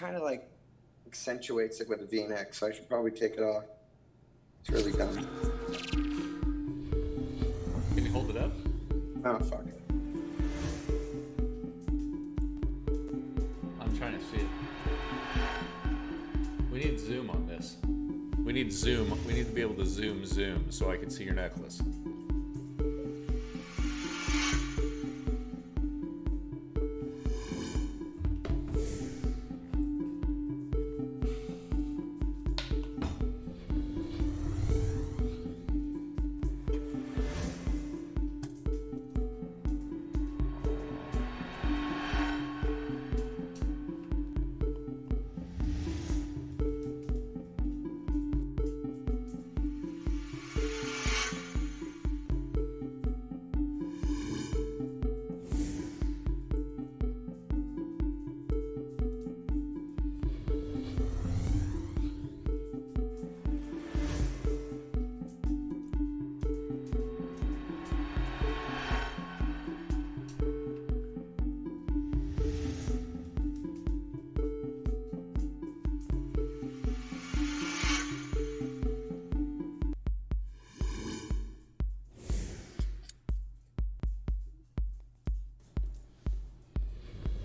kind of like accentuates it with a V-neck, so I should probably take it off. It's really dumb. Can you hold it up? Oh, fuck it. I'm trying to see it. We need zoom on this. We need zoom. We need to be able to zoom so I can see your necklace.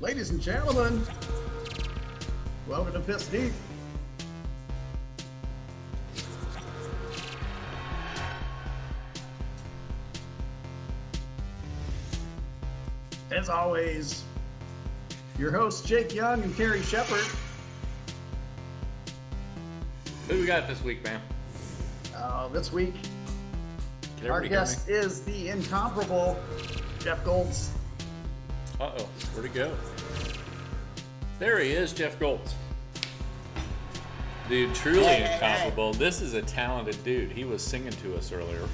Ladies and gentlemen, welcome to Piss Deep. As always, your hosts Jake Young and Terry Shepard. Who we got this week, man? This week, Can our everybody hear guest is the incomparable Jeff Goltz. me? Uh-oh. Where'd he go? There he is, Jeff Goltz. Dude, truly incomparable. This is a talented dude. He was singing to us earlier.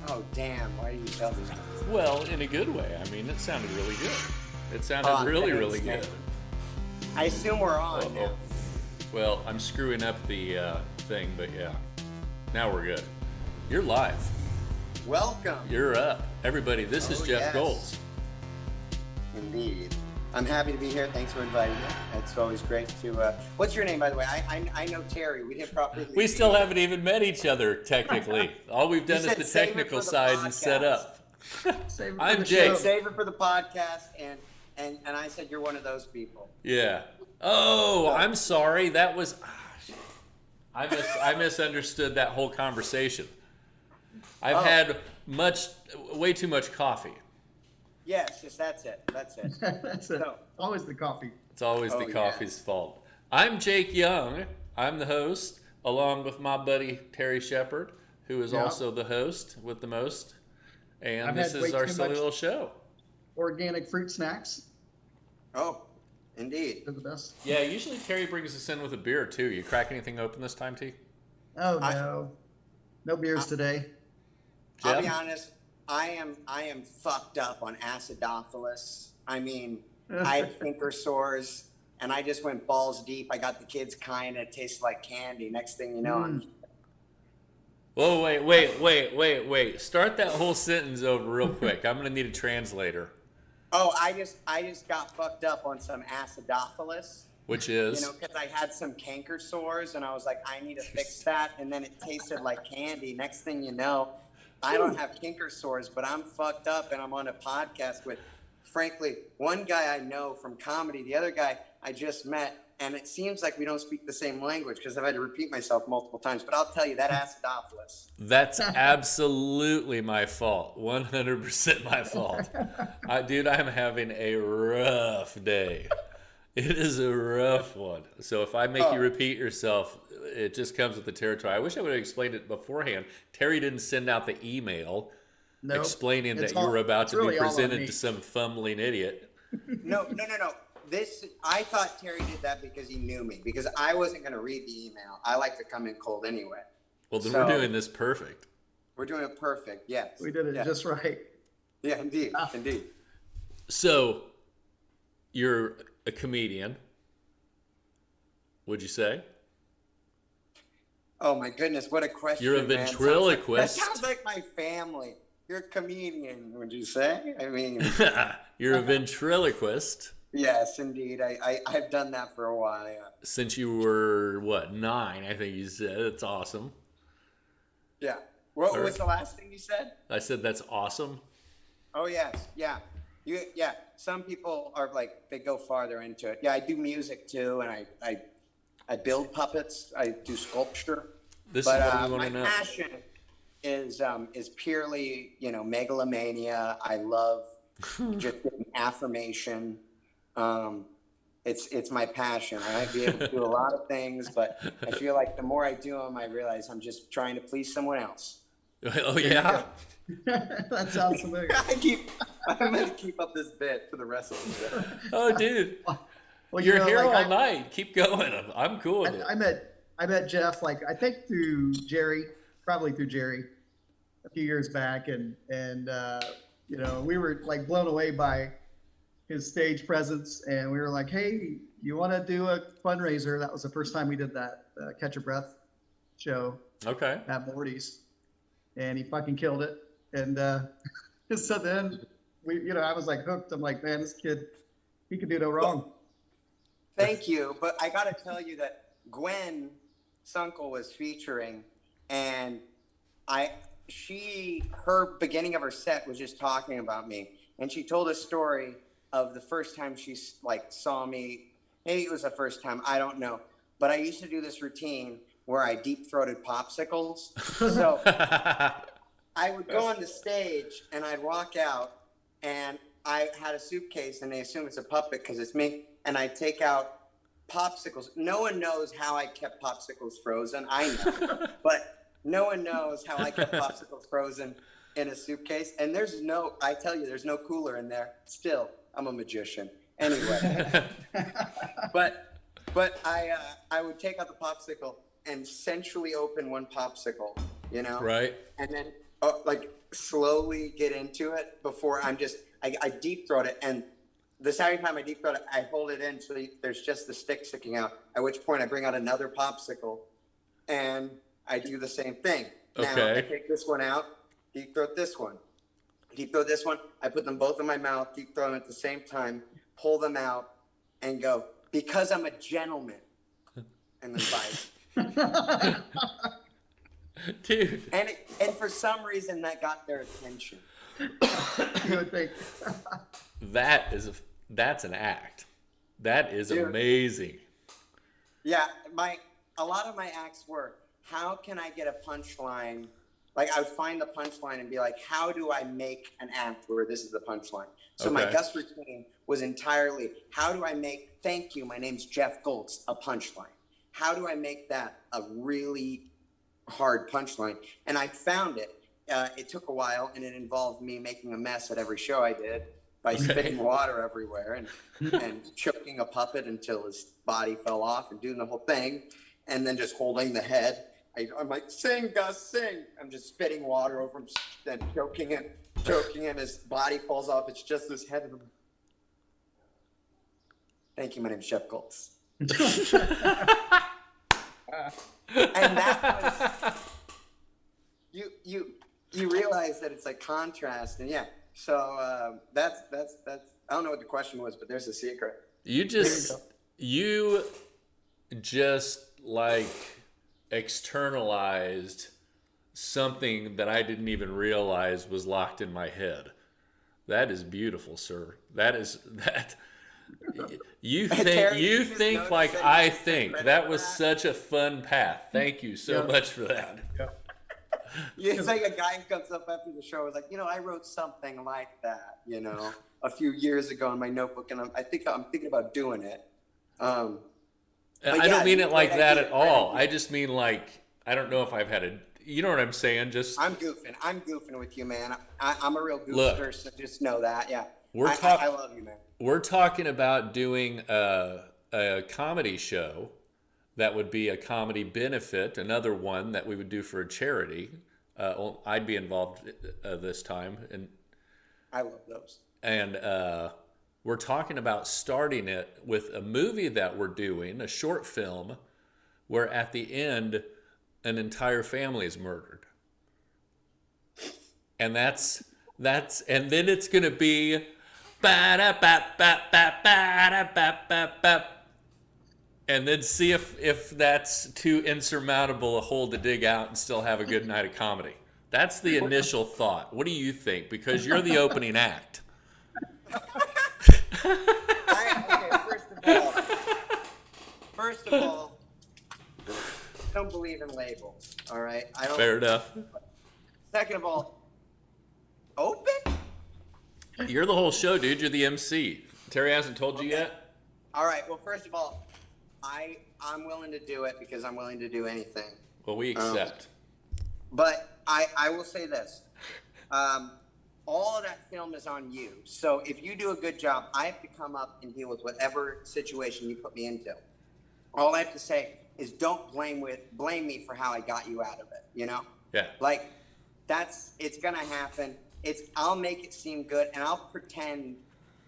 Oh, damn. Why do you tell me that? Well, in a good way. I mean, it sounded really good. It sounded really good. I assume we're on now. Well, I'm screwing up the thing, but yeah. Now we're good. You're live. Welcome. You're up. Everybody, this is Jeff Goltz. Indeed. I'm happy to be here. Thanks for inviting me. It's always great to... what's your name, by the way? I know Terry. We didn't properly... We still haven't even met each other, technically. All we've done is the technical side and set up. I'm Jake. Save it for the podcast, and I said you're one of those people. Yeah. Oh, I'm sorry. That was... I misunderstood that whole conversation. I've had way too much coffee. Yes, that's it. That's it. That's it. So, Always the coffee. It's always the coffee's fault. I'm Jake Young. I'm the host, along with my buddy Terry Shepard, who is also the host with the most. And this is our silly little show. Organic fruit snacks. Oh, indeed. They're the best. Yeah, usually Terry brings us in with a beer, too. You crack anything open this time, T? Oh, no. No beers today. Jeff? I'll be honest. I am fucked up on acidophilus. I mean, I have finger sores, and I just went balls deep. I got the kids kind of tastes like candy. Next thing you know, I'm... Whoa, wait. Start that whole sentence over real quick. I'm going to need a translator. Oh, I just got fucked up on some acidophilus. Which is? You know, because I had some canker sores, and I was like, I need to fix that. And then it tasted like candy. Next thing you know, I don't have canker sores, but I'm fucked up, and I'm on a podcast with, frankly, one guy I know from comedy, the other guy I just met, and it seems like we don't speak the same language because I've had to repeat myself multiple times. But I'll tell you, that acidophilus. That's absolutely my fault. 100% my fault. Dude, I'm having a rough day. It is a rough one. So if I make you repeat yourself, it just comes with the territory. I wish I would have explained it beforehand. Terry didn't send out the email explaining that you were about to be presented to some fumbling idiot. No. I thought Terry did that because he knew me, because I wasn't going to read the email. I like to come in cold anyway. Well, then we're doing this perfect. We're doing it perfect, yes. We did it just right. Yeah, indeed. So, you're a comedian, would you say? Oh my goodness, what a question. You're a ventriloquist. That sounds like my family. You're a comedian, would you say? I mean... You're a ventriloquist. Yes, indeed. I've done that for a while. Yeah. Since you were, what, 9, I think you said. That's awesome. Yeah. What Or- was the last thing you said? I said that's awesome. Oh yes, yeah. Yeah. Some people are like they go farther into it. Yeah, I do music too, and I build puppets. I do sculpture. This But is what we want my to know. passion is purely megalomania. I love just getting affirmation. It's my passion. I might be able to do a lot of things, but I feel like the more I do them, I realize I'm just trying to please someone else. Oh, yeah? That sounds familiar. I'm going to keep up this bit for the rest of the day. Oh, dude. Well, You're here like, all night. Keep going. I'm cool with it. I met Jeff, like, I think through Jerry, probably through Jerry, a few years back, and we were like blown away by his stage presence, and we were like, hey, you want to do a fundraiser? That was the first time we did that Catch a Breath show Okay. at Morty's, and he fucking killed it. And so then I was like hooked. I'm like, man, this kid, he can do no wrong. Thank you, but I got to tell you that Gwen Sunkel was featuring, and her beginning of her set was just talking about me, and she told a story of the first time she like saw me. Maybe it was the first time, I don't know, but I used to do this routine where I deep throated popsicles. So I would go on the stage and I'd walk out, and I had a suitcase, and they assume it's a puppet because it's me, and I'd take out popsicles. No one knows how I kept popsicles frozen. I know, but no one knows how I kept popsicles frozen in a suitcase. And there's no cooler in there. Still, I'm a magician. Anyway, but I would take out the popsicle and sensually open one popsicle, Right. and then like slowly get into it before I deep throat it. And the second time I deep throat it, I hold it in so there's just the stick sticking out, at which point I bring out another popsicle and I do the same thing. Now Okay. I take this one out, deep throat this one. Deep throat this one, I put them both in my mouth, deep throat them at the same time, pull them out, and go, because I'm a gentleman, and then bite. Dude. And for some reason that got their attention. You would think. That's an act. That is Dude. amazing. Yeah, a lot of my acts were, how can I get a punchline? Like I would find the punchline and be like, how do I make an act where this is the punchline? So my Okay. Gus routine was entirely, how do I make thank you, my name's Jeff Goltz, a punchline? How do I make that a really hard punchline? And I found it. It took a while, and it involved me making a mess at every show I did by spitting water everywhere and choking a puppet until his body fell off and doing the whole thing, and then just holding the head. I'm like, sing, Gus, sing. I'm just spitting water over him, then choking him. His body falls off. It's just this head of him. Thank you. My name's Jeff Goltz. And that was you realize that it's like contrast, and yeah. So that's I don't know what the question was, but there's a secret. You just like externalized something that I didn't even realize was locked in my head. That is beautiful, sir. You think like I think. That was such a fun path. Thank you so much for that. It's like a guy who comes up after the show was like, I wrote something like that, a few years ago in my notebook, and I'm thinking about doing it. And I don't mean it like that at all. I just mean like, I don't know if I've had a, you know what I'm saying? Just I'm goofing with you, man. I'm a real gooster, so just know that. Yeah. I love you, man. We're talking about doing a comedy show that would be a comedy benefit, another one that we would do for a charity. I'd be involved this time. And I love those. And we're talking about starting it with a movie that we're doing, a short film, where at the end, an entire family is murdered. And and then it's going to be Ba-da-ba-ba-ba-ba-da-ba-ba-ba. And then see if that's too insurmountable a hole to dig out and still have a good night of comedy. That's the initial thought. What do you think? Because you're the opening act. Okay, first of all, I don't believe in labels. All right, I don't. Fair enough. Second of all, open. You're the whole show, dude. You're the MC. Terry hasn't told you yet? All right. Well, first of all, I'm willing to do it because I'm willing to do anything. Well, we accept. But I will say this. All of that film is on you. So if you do a good job, I have to come up and deal with whatever situation you put me into. All I have to say is don't blame me for how I got you out of it, you know? Yeah. Like it's gonna happen. I'll make it seem good and I'll pretend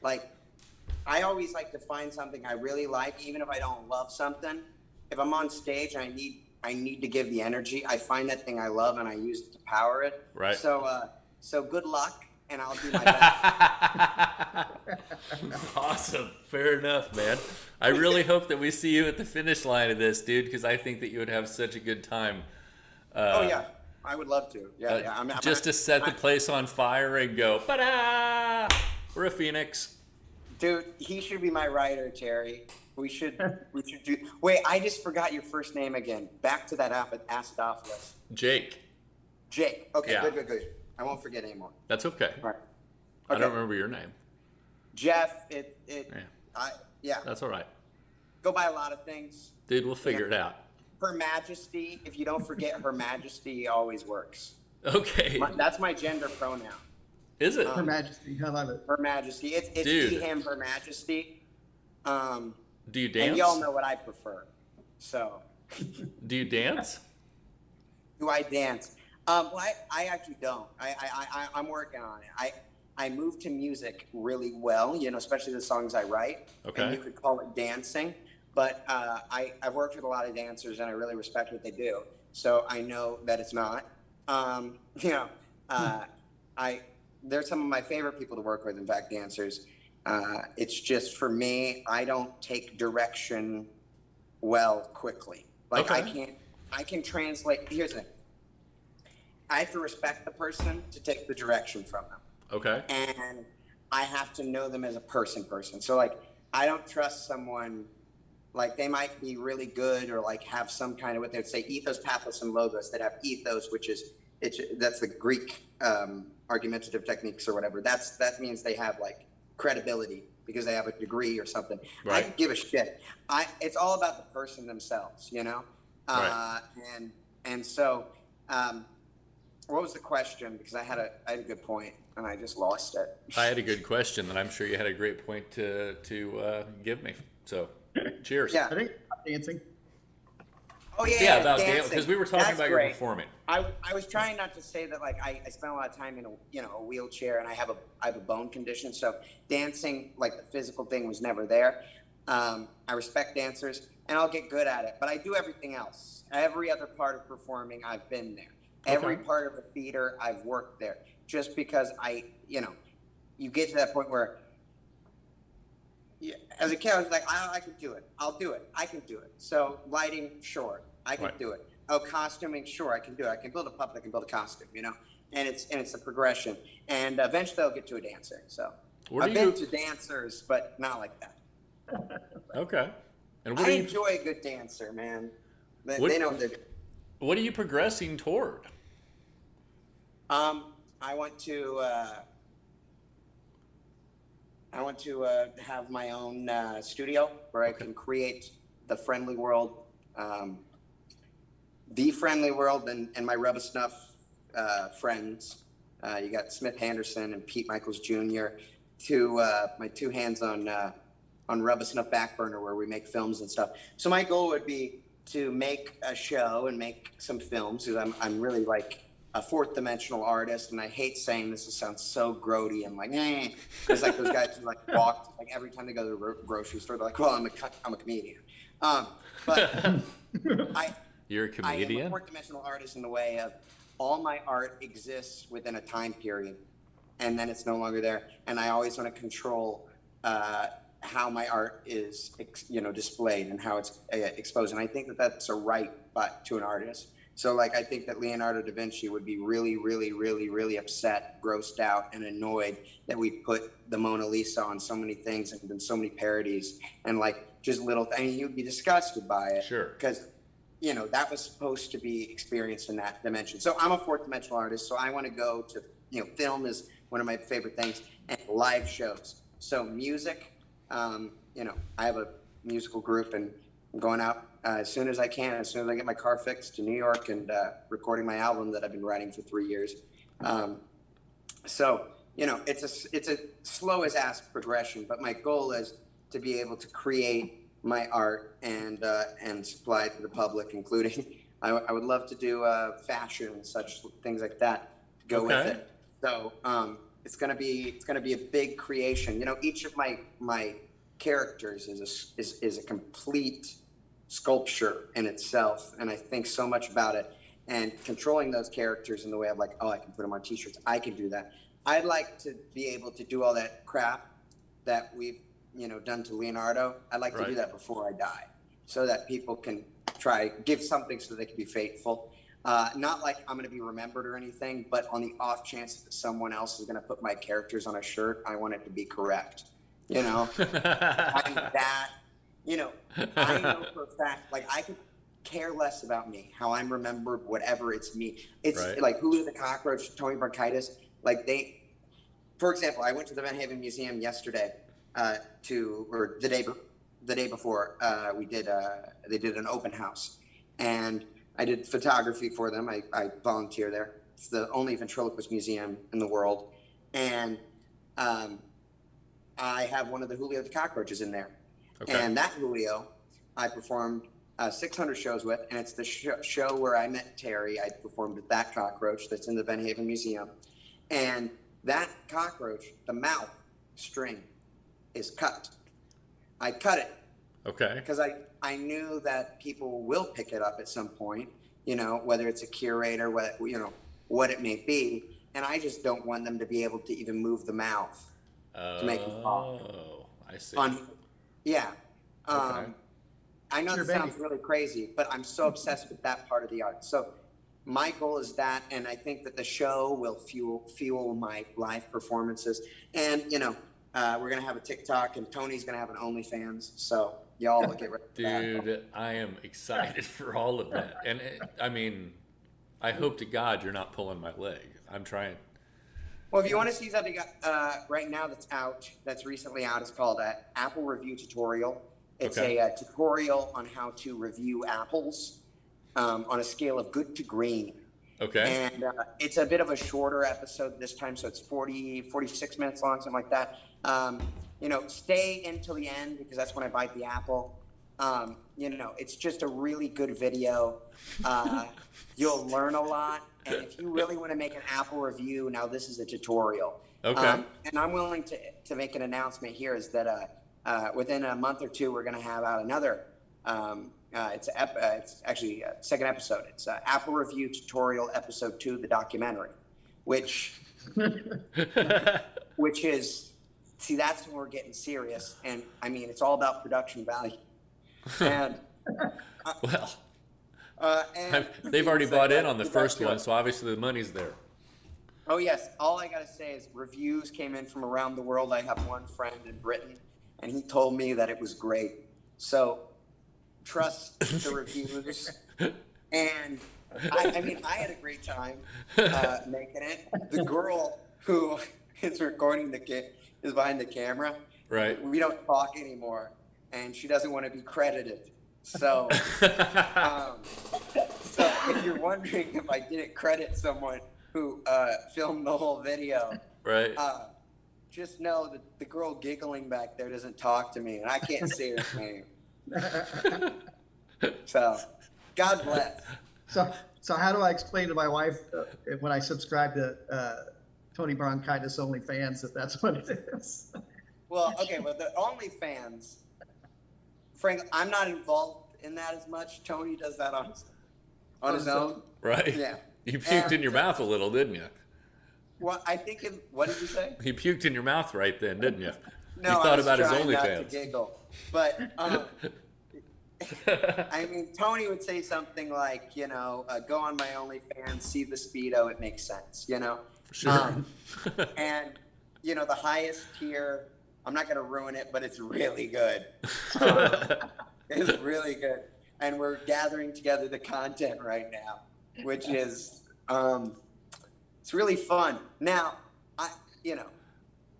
like I always like to find something I really like, even if I don't love something. If I'm on stage and I need to give the energy, I find that thing I love and I use it to power it. Right. So good luck, and I'll do my best. Awesome. Fair enough, man. I really hope that we see you at the finish line of this, dude, because I think that you would have such a good time. Oh, yeah. I would love to. Yeah. Just to set the place on fire and go, ba-da! We're a phoenix. Dude, he should be my writer, Terry. We should do. Wait, I just forgot your first name again. Back to that acidophilus. Jake. Jake. Okay, Yeah. good. I won't forget anymore. That's okay. All right. I Okay. don't remember your name. Jeff. Yeah. That's all right. Go by a lot of things. Dude, we'll figure it out. Her Majesty. If you don't forget Her Majesty, always works. Okay. That's my gender pronoun. Is it? Her Majesty, I love it. Her Majesty. It's Dude. he, him, Her Majesty. Do you dance? And y'all know what I prefer. So. Do you dance? Do I dance? Well, I actually don't. I'm working on it. I move to music really well, you know, especially the songs I write. Okay. And you could call it dancing. But I've worked with a lot of dancers, and I really respect what they do. So I know that it's not. You know, they're some of my favorite people to work with, in fact, dancers. It's just, for me, I don't take direction well quickly. Like, Okay. I can translate. Here's the thing. I have to respect the person to take the direction from them. Okay. And I have to know them as a person. So, like, I don't trust someone, like, they might be really good or, like, have some kind of, what they would say, ethos, pathos, and logos, that have ethos, which is, that's the Greek argumentative techniques or whatever. That means they have, like, credibility because they have a degree or something. Right. I could give a shit. It's all about the person themselves, you know? Right. And so, what was the question? Because I had a good point and I just lost it. I had a good question, and I'm sure you had a great point to give me. So, cheers. Yeah. I think dancing. Oh yeah. Yeah, about dancing. dance, because we were talking That's about great. your performing. I was trying not to say that, like, I spent a lot of time in a wheelchair, and I have a bone condition, so dancing, like, the physical thing, was never there. I respect dancers, and I'll get good at it, but I do everything else. Every other part of performing, I've been there. Every part of the theater, I've worked there. Just because you get to that point where, as a kid, I was like, I can do it. I'll do it. I can do it. So lighting, sure, I can do it. Oh, costuming, sure, I can do it. I can build a puppet. I can build a costume. You know, and it's a progression. And eventually, I'll get to a dancer. So I've been to dancers, but not like that. Okay. And I enjoy a good dancer, man. They know what they're doing. What are you progressing toward? I want to have my own studio where I can create the friendly world, and my Rubber Snuff friends. You got Smith Henderson and Pete Michaels Jr. My two hands on Rubber Snuff Backburner, where we make films and stuff. So my goal would be to make a show and make some films, because I'm really like a fourth dimensional artist, and I hate saying this. It sounds so grody and like, because like those guys who like walk, like every time they go to the grocery store, they're like, well, I'm a comedian. But You're a comedian? I am a fourth dimensional artist in the way of all my art exists within a time period. and then it's no longer there. And I always want to control how my art is, displayed and how it's exposed. And I think that that's a right to an artist. So like, I think that Leonardo da Vinci would be really, really, really, really upset, grossed out, and annoyed that we put the Mona Lisa on so many things and done so many parodies and like just little. I mean, he would be disgusted by it. Sure. Because that was supposed to be experienced in that dimension. So I'm a fourth dimensional artist. So I want to go to film is one of my favorite things, and live shows. So music. I have a musical group, and I'm going out as soon as I can, as soon as I get my car fixed, to New York and recording my album that I've been writing for 3 years. So it's a slow as ass progression, but my goal is to be able to create my art and supply it to the public, including I would love to do fashion and such things like that to go with it. So it's gonna be a big creation. Each of my characters is a complete sculpture in itself, and I think so much about it. And controlling those characters in the way of like, oh, I can put them on T-shirts. I can do that. I'd like to be able to do all that crap that we've done to Leonardo. I'd like to do that before I die, so that people can give something so they can be faithful. Not like I'm going to be remembered or anything, but on the off chance that someone else is going to put my characters on a shirt, I want it to be correct. I'm that. I know for a fact, like, I could care less about me, how I'm remembered, whatever, it's me. It's like Julio the Cockroach, Tony Bronchitis. Like for example, I went to the Van Haven Museum yesterday, or the day before, they did an open house, and I did photography for them. I volunteer there. It's the only ventriloquist museum in the world, and I have one of the Julio the Cockroaches in there. Okay. And that Julio, I performed 600 shows with, and it's the show where I met Terry. I performed with that cockroach that's in the Van Haven Museum. And that cockroach, the mouth string is cut. I cut it. Okay. Because I knew that people will pick it up at some point, whether it's a curator, what it may be. And I just don't want them to be able to even move the mouth to make them talk. Oh, I see. Yeah. Okay. I know that sounds really crazy, but I'm so obsessed with that part of the art. So my goal is that, and I think that the show will fuel my live performances. And, we're going to have a TikTok, and Tony's going to have an OnlyFans. So y'all will get ready for that. Dude, I am excited for all of that. And I hope to God you're not pulling my leg. I'm trying. Well, if you want to see something right now that's recently out, it's called Apple Review Tutorial. It's a tutorial on how to review apples on a scale of good to green. Okay. And it's a bit of a shorter episode this time, so it's 46 minutes long, something like that. Stay until the end, because that's when I bite the apple. It's just a really good video. You'll learn a lot. And if you really want to make an Apple review, now this is a tutorial. Okay. And I'm willing to make an announcement here, is that within a month or two, we're going to have out another. It's actually a second episode. It's Apple Review Tutorial Episode 2, the documentary, which is, see, that's when we're getting serious. And I mean, it's all about production value. And they've already bought in on the first one, so obviously the money's there. Oh yes, all I gotta say is reviews came in from around the world. I have one friend in Britain, and he told me that it was great. So trust the reviews. And I had a great time making it. The girl who is recording is behind the camera. Right. We don't talk anymore, and she doesn't want to be credited. So, so if you're wondering if I didn't credit someone who filmed the whole video, right? Just know that the girl giggling back there doesn't talk to me, and I can't say her name. So, God bless. So how do I explain to my wife when I subscribe to Tony Bronchitis OnlyFans that that's what it is? Well, okay, well, the OnlyFans, Frank, I'm not involved in that as much. Tony does that on his own. Right. Yeah. You puked in your mouth a little, didn't you? Well, I think. What did you say? He puked in your mouth right then, didn't you? No, you I thought was about his trying not to OnlyFans. giggle, but I mean, Tony would say something like, go on my OnlyFans, see the Speedo, it makes sense, Sure. And, the highest tier, I'm not going to ruin it, but it's really good. It's really good. And we're gathering together the content right now, which is, it's really fun. Now,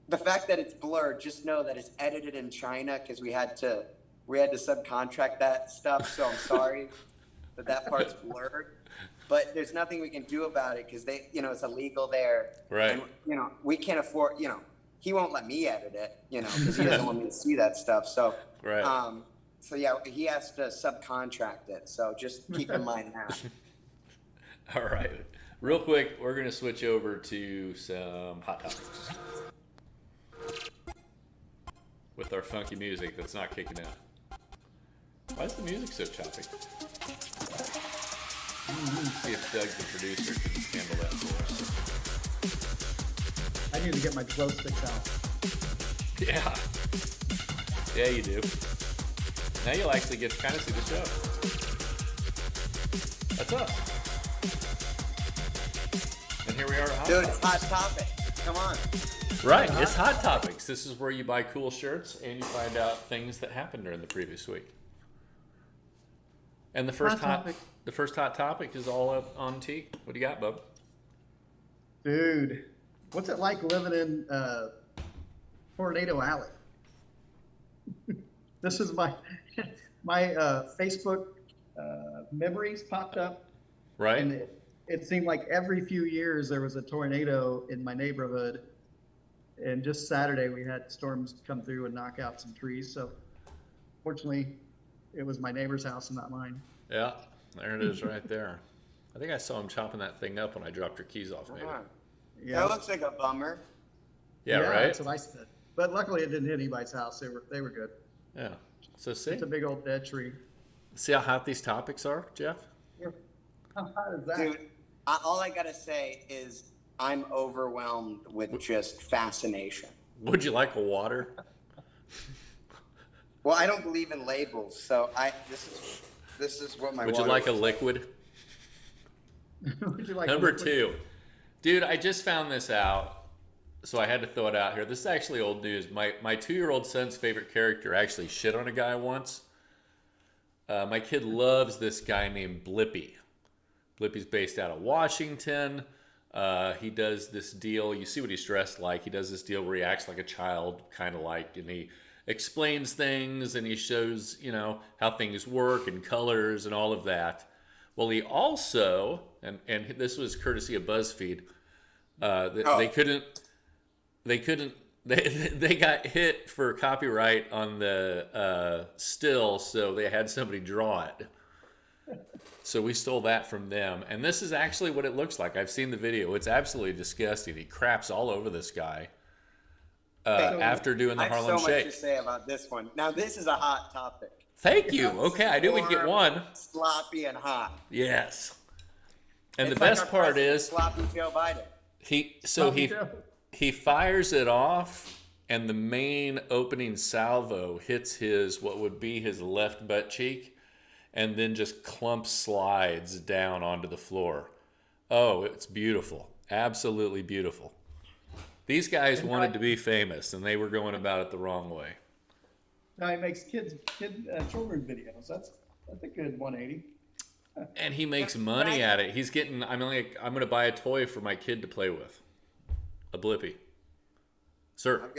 the fact that it's blurred, just know that it's edited in China because we had to subcontract that stuff. So I'm sorry that part's blurred, but there's nothing we can do about it because it's illegal there. Right. And, we can't afford, he won't let me edit it, because he doesn't want me to see that stuff. So, Right. So yeah, he has to subcontract it. So just keep in mind that. All right. Real quick, we're going to switch over to some hot topics with our funky music that's not kicking out. Why is the music so choppy? See if Doug, the producer, can handle that for us. I need to get my glow sticks out. Yeah. Yeah, you do. Now you'll actually get to kind of see the show. That's us. And here we are at Hot Dude, Topics. it's hot topic. Come on. Right, it's Hot Topics. This is where you buy cool shirts and you find out things that happened during the previous week. And the first hot topic is all up on T. What do you got, bub? Dude, what's it like living in Tornado Alley? This is my Facebook memories popped up. Right. And it seemed like every few years there was a tornado in my neighborhood. And just Saturday we had storms come through and knock out some trees. So fortunately, it was my neighbor's house and not mine. Yeah, there it is right there. I think I saw him chopping that thing up when I dropped her keys off, maybe. Yeah. That looks like a bummer. Yeah, right? That's what I said. But luckily it didn't hit anybody's house. They were good. Yeah. So see? It's a big old dead tree. See how hot these topics are, Jeff? How hot is that? Dude, all I got to say is I'm overwhelmed with just fascination. Would you like a water? Well, I don't believe in labels, so this is what my Would you water like a looks liquid? Would you like Number a liquid? 2. Dude, I just found this out, so I had to throw it out here. This is actually old news. My 2-year-old son's favorite character actually shit on a guy once. My kid loves this guy named Blippi. Blippi's based out of Washington. He does this deal. You see what he's dressed like. He does this deal where he acts like a child, kind of like, and he explains things and he shows, how things work and colors and all of that. Well, he also, and this was courtesy of BuzzFeed, they got hit for copyright on the still, so they had somebody draw it. So we stole that from them. And this is actually what it looks like. I've seen the video. It's absolutely disgusting. He craps all over this guy after doing the I have Harlem so Shake. much to say about this one. Now, this is a hot topic. Thank you. Okay, I knew we'd get Warm, one. Sloppy and hot. Yes. And It's the like best our part president, is sloppy Joe Biden. he fires it off, and the main opening salvo hits his what would be his left butt cheek, and then just clumps slides down onto the floor. Oh, it's beautiful. Absolutely beautiful. These guys wanted to be famous, and they were going about it the wrong way. Now he makes children videos. That's a good 180. And he makes money at it. He's getting, I'm going to buy a toy for my kid to play with. A Blippi. Sir.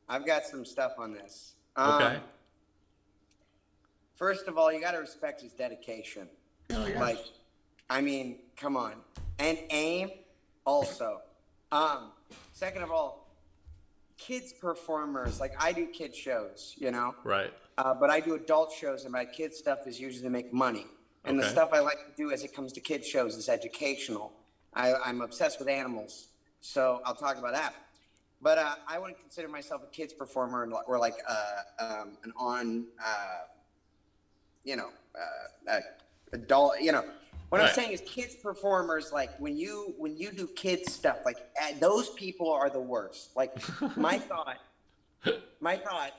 I've got some stuff on this. Okay. First of all, you got to respect his dedication. Oh, yeah. Like, I mean, come on. And aim also. Second of all, kids performers, like I do kid shows, Right. but I do adult shows, and my kid stuff is usually to make money. And the Okay. stuff I like to do as it comes to kid shows is educational. I'm obsessed with animals, so I'll talk about that. But I wouldn't consider myself a kids performer or like adult. What I'm Right. saying is kids performers, like when you do kids stuff, like those people are the worst. Like my thought,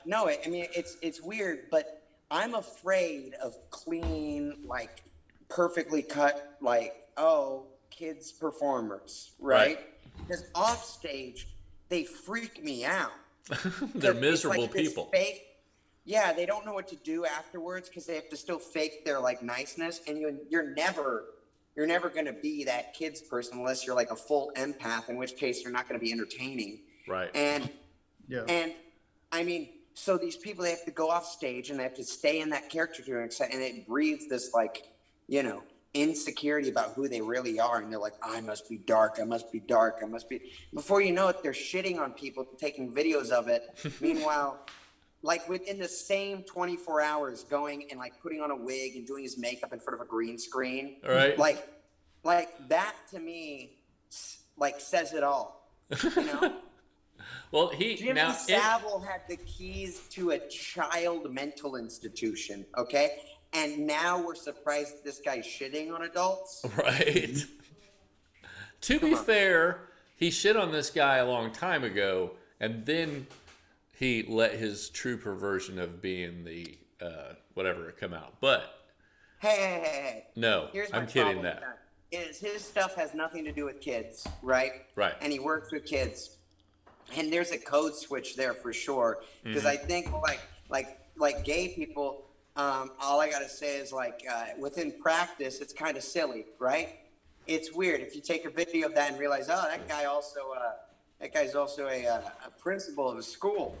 no, I mean, it's weird, but I'm afraid of clean, like perfectly cut, like, oh, kids performers, right? Because off stage, they freak me out. They're It's miserable like this people. Fake, yeah, they don't know what to do afterwards because they have to still fake their like niceness, and you're never going to be that kids person unless you're like a full empath, in which case you're not going to be entertaining. Right. And Yeah. and I mean, so these people, they have to go off stage and they have to stay in that character to an extent, and it breeds this like, you know, insecurity about who they really are, and they're like, I must be dark, I must be dark, I must be. Before you know it, they're shitting on people, taking videos of it. Meanwhile, like within the same 24 hours, going and like putting on a wig and doing his makeup in front of a green screen, Right. like that to me, like says it all. You know. Well, Jimmy Savile had the keys to a child mental institution, okay? And now we're surprised that this guy's shitting on adults? Right. To be fair, he shit on this guy a long time ago, and then he let his true perversion of being the whatever come out. But Hey. no, Here's my I'm kidding problem with that. is his stuff has nothing to do with kids, right? Right. And he works with kids. And there's a code switch there for sure. Because I think like gay people, all I gotta say is like within practice, it's kind of silly, right? It's weird if you take a video of that and realize, oh, that guy's also a principal of a school.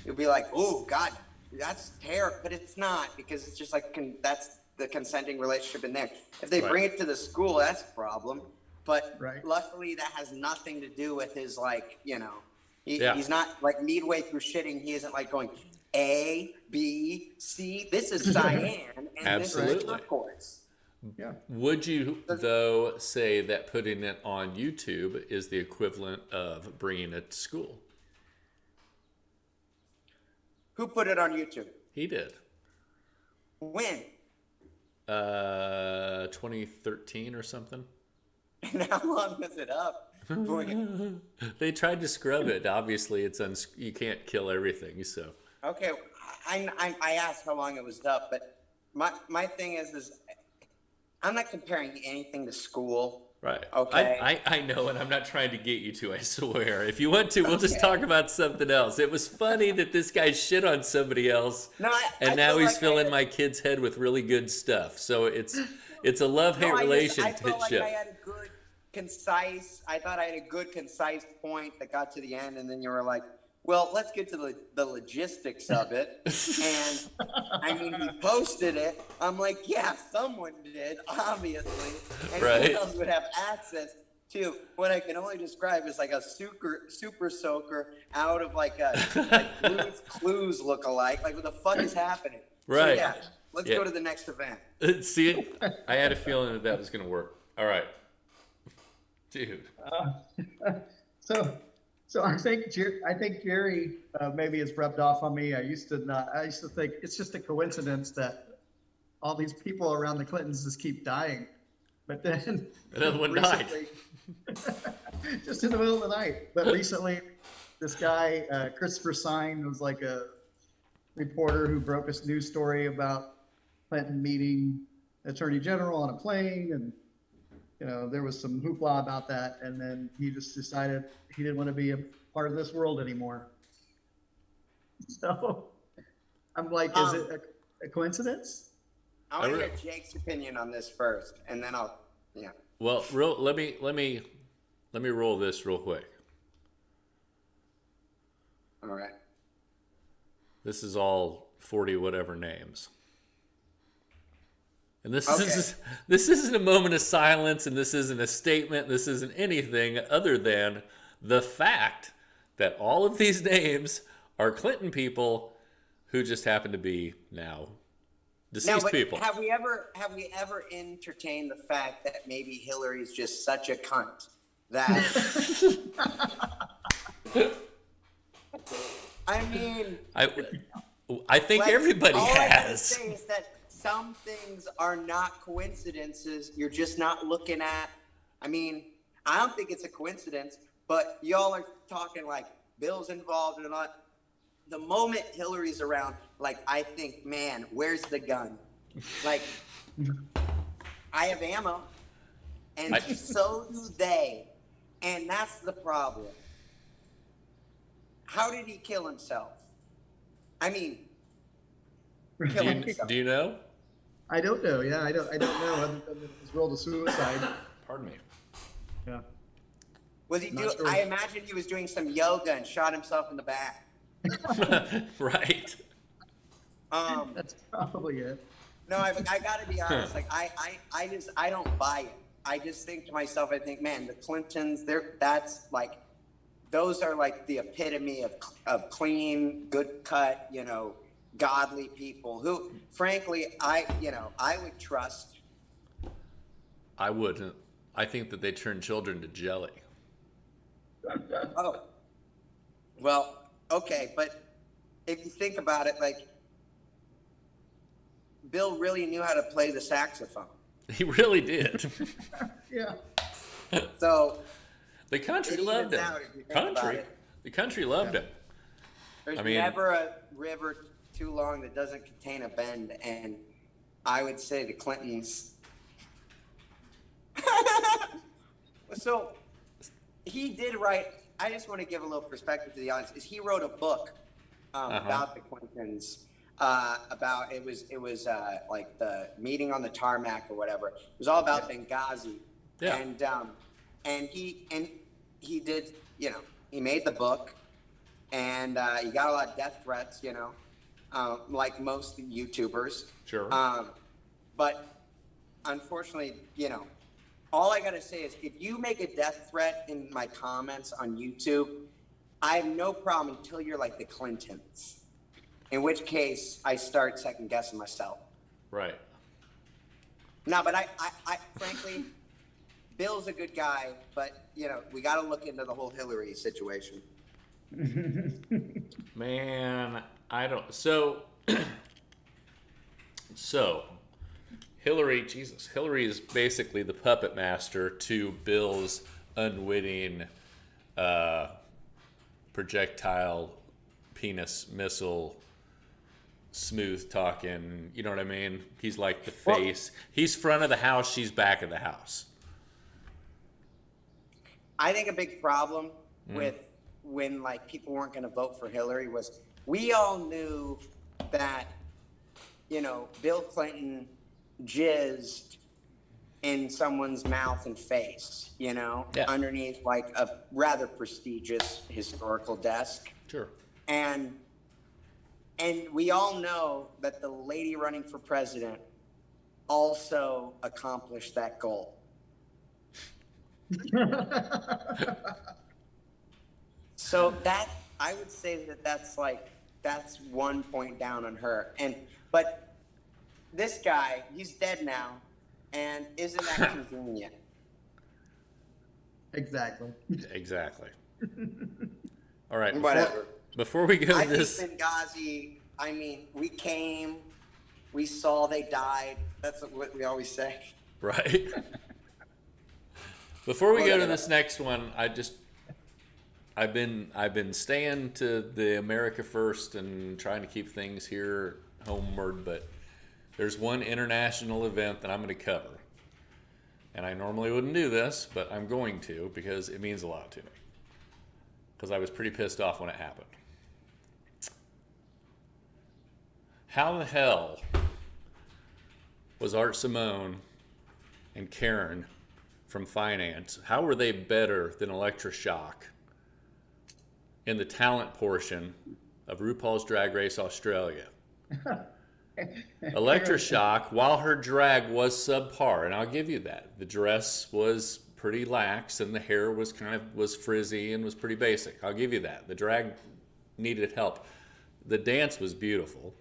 You'll be like, oh God, that's terrible, but it's not, because it's just like that's the consenting relationship in there. If they bring it to the school, that's a problem. But luckily, that has nothing to do with his like, you know, he's not like midway through shitting. He isn't like going A, B, C. This is cyan, and Absolutely. this is turquoise. Yeah. Would you, though, say that putting it on YouTube is the equivalent of bringing it to school? Who put it on YouTube? He did. When? 2013 or something. And how long was it up? They tried to scrub it. Obviously, you can't kill everything. So Okay, I asked how long it was up, but my thing is I'm not comparing anything to school. right. Okay. I know, and I'm not trying to get you to. I swear. If you want to, we'll just talk about something else. It was funny that this guy shit on somebody else, I now feel he's like filling my kid's head with really good stuff. So it's a love-hate I relationship. felt like I had a good, concise. I thought I had a good, concise point that got to the end, and then you were like, well, let's get to the logistics of it. And I mean, he posted it. I'm like, yeah, someone did, obviously. And who else would have access to what I can only describe as like a super soaker out of like a Blue's Clues lookalike. Like, what the fuck is happening? Right. So, yeah, let's go to the next event. See, I had a feeling that was going to work. All right. Dude. So I think Jerry maybe has rubbed off on me. I used to think it's just a coincidence that all these people around the Clintons just keep dying, but then another one died just in the middle of the night. But recently, this guy Christopher Sine was like a reporter who broke this news story about Clinton meeting Attorney General on a plane, and you know, there was some hoopla about that, and then he just decided he didn't want to be a part of this world anymore. So I'm like, is it a coincidence? I want to hear Jake's opinion on this first, and then I'll, yeah. Well, let me roll this real quick. All right. This is all 40 whatever names. And this isn't a moment of silence, and this isn't a statement, this isn't anything other than the fact that all of these names are Clinton people who just happen to be now deceased people. Have we ever entertained the fact that maybe Hillary's just such a cunt that I mean, I think everybody all I gotta has. say is that some things are not coincidences. You're just not looking at. I mean, I don't think it's a coincidence, but y'all are talking like Bill's involved and a lot. The moment Hillary's around, like, I think, man, where's the gun? Like, I have ammo, and so do they. And that's the problem. How did he kill himself? I mean, kill himself. Do you know? I don't know. Yeah, I don't know other than it was rolled a suicide. Pardon me. Yeah. Was he Not sure. I imagine he was doing some yoga and shot himself in the back. Right. That's probably it. No, I gotta be honest. Like, I don't buy it. I just think to myself, I think, man, the Clintons, that's like, those are like the epitome of clean, good cut, you know, godly people who, frankly, I would trust. I wouldn't. I think that they turn children to jelly. Oh, well, okay, but if you think about it, like, Bill really knew how to play the saxophone. He really did. Yeah. So The country it loved evens him. out if you think about it. The country loved him. There's I mean- never a river too long that doesn't contain a bend, and I would say the Clintons. So he did write. I just want to give a little perspective to the audience. Is he wrote a book about the Clintons? About it was like the meeting on the tarmac or whatever. It was all about Benghazi. Yeah. And he did, you know, he made the book, and he got a lot of death threats, you know, like most YouTubers. Sure. But unfortunately, you know, all I gotta say is if you make a death threat in my comments on YouTube, I have no problem until you're like the Clintons. In which case, I start second guessing myself. Right. No, but I frankly, Bill's a good guy, but you know, we got to look into the whole Hillary situation. Man, I don't. So Hillary is basically the puppet master to Bill's unwitting projectile penis missile. Smooth talking, you know what I mean? He's like the face. He's front of the house, she's back of the house. I think a big problem with when like people weren't going to vote for Hillary was we all knew that, you know, Bill Clinton jizzed in someone's mouth and face, you know, underneath like a rather prestigious historical desk. Sure. And we all know that the lady running for president also accomplished that goal. So that, I would say that's 1 point down on her. But this guy, he's dead now, and isn't that convenient? Exactly. Exactly. All right. Whatever. Before we go I to this, think Benghazi, I mean, we came, we saw they died. That's what we always say. right? Before we go to this next one, I've been staying to the America First and trying to keep things here homeward, but there's one international event that I'm going to cover. And I normally wouldn't do this, but I'm going to because it means a lot to me. Because I was pretty pissed off when it happened. How the hell was Art Simone and Karen from finance, how were they better than Electra in the talent portion of RuPaul's Drag Race Australia? Electra, while her drag was subpar, and I'll give you that, the dress was pretty lax and the hair was frizzy and was pretty basic. I'll give you that. The drag needed help. The dance was beautiful.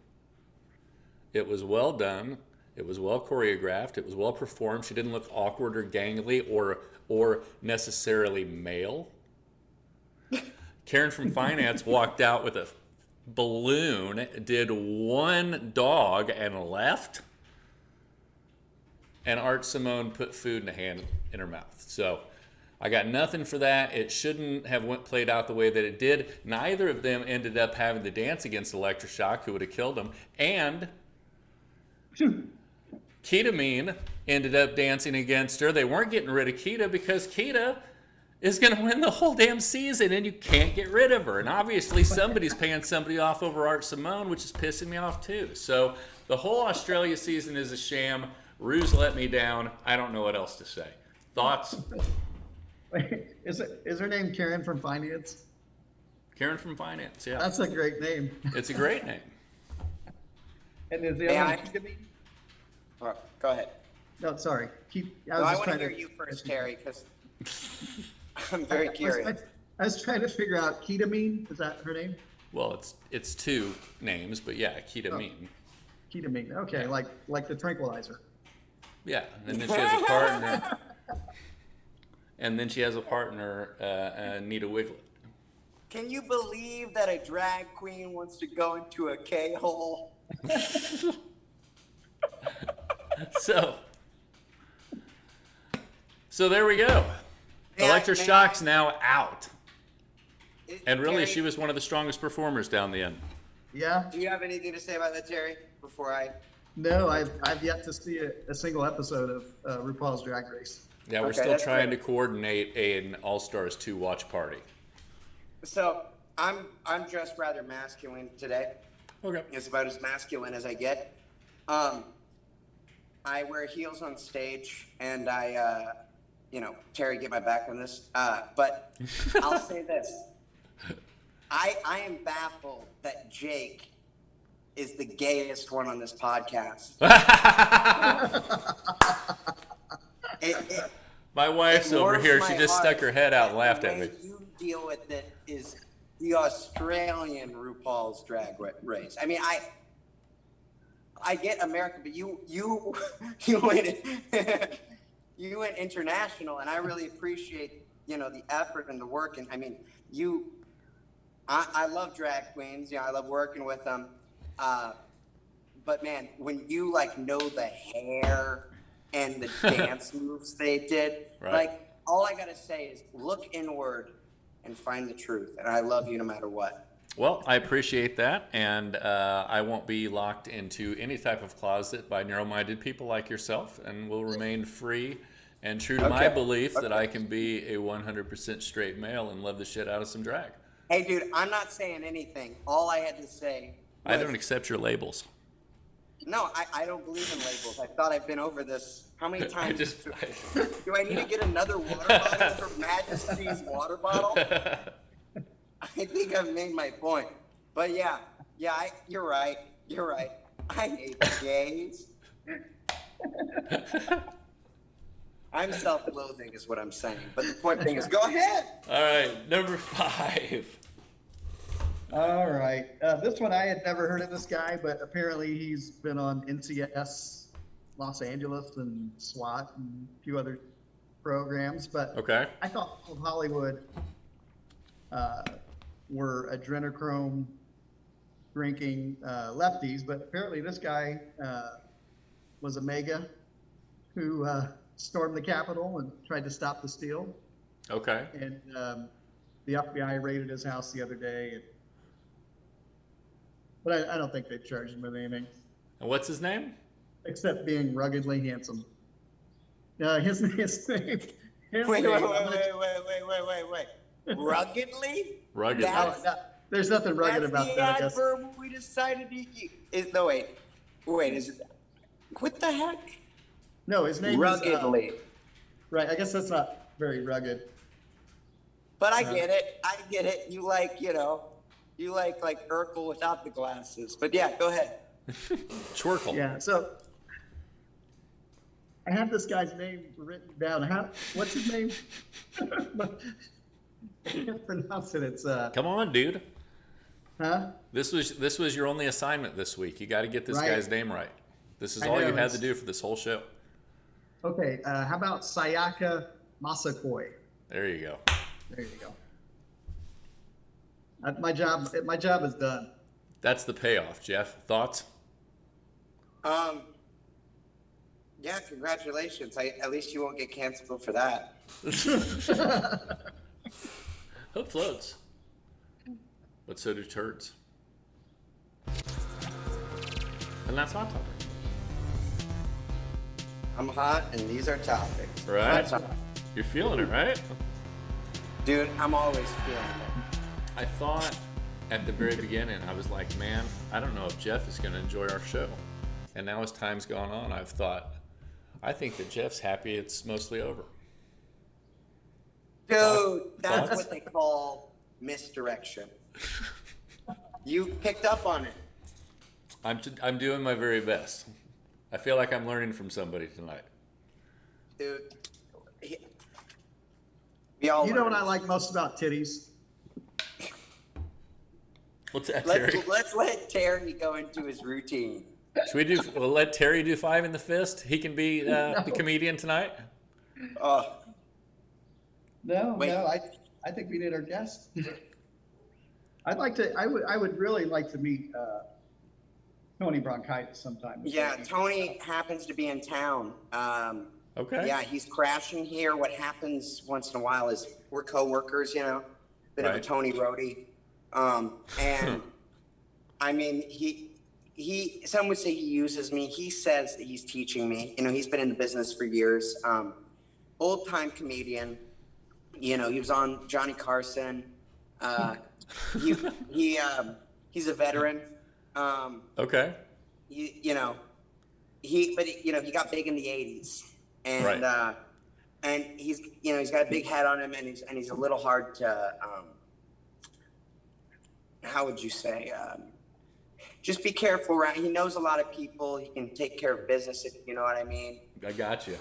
It was well done. It was well choreographed. It was well performed. She didn't look awkward or gangly or necessarily male. Karen from finance walked out with a balloon, did one dog and left. and Art Simone put food in her mouth. So I got nothing for that. It shouldn't have played out the way that it did. Neither of them ended up having to dance against Electra Shock, who would have killed them. And Ketamine ended up dancing against her. They weren't getting rid of Kita because Kita is going to win the whole damn season, and you can't get rid of her. And obviously somebody's paying somebody off over Art Simone, which is pissing me off too. So the whole Australia season is a sham. Ruse let me down. I don't know what else to say. Thoughts? Wait, is her name Karen from Finance? Karen from Finance, yeah. That's a great name. It's a great name. And is the May other I? one Ketamine? All right, go ahead. No, sorry. I want to hear you first, Terry, because I'm very curious. I was trying to figure out Ketamine. Is that her name? Well, it's two names, but yeah, Ketamine. Ketamine. Okay, like the tranquilizer. Yeah, and then she has a partner. And then she has a partner, Nita Wiglet. Can you believe that a drag queen wants to go into a K-hole? So there we go. Electra May Shock's now out. And really, Terry, she was one of the strongest performers down the end. Yeah. Do you have anything to say about that, Terry, before I... No, I've yet to see a single episode of RuPaul's Drag Race. Yeah, we're Okay, still that's trying great. to coordinate an All-Stars 2 watch party. So, I'm dressed rather masculine today. Okay. It's about as masculine as I get. I wear heels on stage, and I, Terry, get my back on this. But I'll say this. I am baffled that Jake is the gayest one on this podcast. My wife's It over warms here. my She just heart stuck her head out that and laughed the at me. way you deal with it is the Australian RuPaul's Drag Race. I mean, I get America, but you went you went international, and I really appreciate the effort and the work. And I mean, I love drag queens. I love working with them. But man, when you know the hair and the dance moves they did, Right. All I gotta say is look inward and find the truth. And I love you no matter what. Well, I appreciate that, and I won't be locked into any type of closet by narrow-minded people like yourself, and will remain free and true to my Okay. belief that I can be a 100% straight male and love the shit out of some drag. Hey, dude, I'm not saying anything. All I had to say was, I don't accept your labels. No, I don't believe in labels. I thought I've been over this. How many times I do I need to get another water bottle from Majesty's water bottle? I think I've made my point. But yeah, you're right. You're right. I hate gays. I'm self-loathing is what I'm saying. But the point being is, go ahead. All right, number 5. All right. This one I had never heard of this guy, but apparently he's been on NCS Los Angeles and SWAT and a few other programs. But Okay. I thought all of Hollywood were adrenochrome drinking lefties, but apparently this guy was a MAGA who stormed the Capitol and tried to stop the steal. Okay. And the FBI raided his house the other day. But I don't think they've charged him with anything, And what's his name? except being ruggedly handsome. His name. Wait. Ruggedly? Rugged. That's- There's nothing rugged That's about the that, I guess. adverb we decided to use. No, wait, is it? What the heck? No, his name Ruggedly. is right. I guess that's not very rugged. But I get it. You like Urkel without the glasses. But yeah, go ahead. Chorkle. Yeah. So I have this guy's name written down. What's his name? I can't pronounce it. It's Come on, dude. huh? This was your only assignment this week. You got to get this Right. guy's name right. This is I all know, you had it's- to do for this whole show. Okay. How about Sayaka Masakoi? There you go. There you go. My job is done. That's the payoff, Jeff. Thoughts? Yeah, congratulations. At least you won't get canceled for that. Hope floats. But so do turds. And that's Hot Topic. I'm hot, and these are topics. Right? You're feeling it, right? Dude, I'm always feeling it. I thought at the very beginning, I was like, man, I don't know if Jeff is going to enjoy our show. And now as time's gone on, I've thought, I think that Jeff's happy it's mostly over. Dude, that's Thoughts? what they call misdirection. You picked up on it. I'm doing my very best. I feel like I'm learning from somebody tonight. Dude. We all You know learn. what I like most about titties? What's that, Terry? Let's let Terry go into his routine. Should we do? We'll let Terry do 5 in the fist. He can be the comedian tonight. Oh, No, Wait. no. I think we need our guest. I would really like to meet Tony Bronchitis sometime. yeah. Tony happens to be in town. Okay. Yeah, he's crashing here. What happens once in a while is we're co-workers, you know, bit of a Right. Tony roadie. And I mean, some would say he uses me. He says that he's teaching me. You know, he's been in the business for years. Old time comedian. You know, he was on Johnny Carson. He's a veteran. Okay. He got big in the '80s, and Right. and he's got a big head on him, and he's a little hard to how would you say, just be careful around. He knows a lot of people. He can take care of business, if you know what I mean. I got you.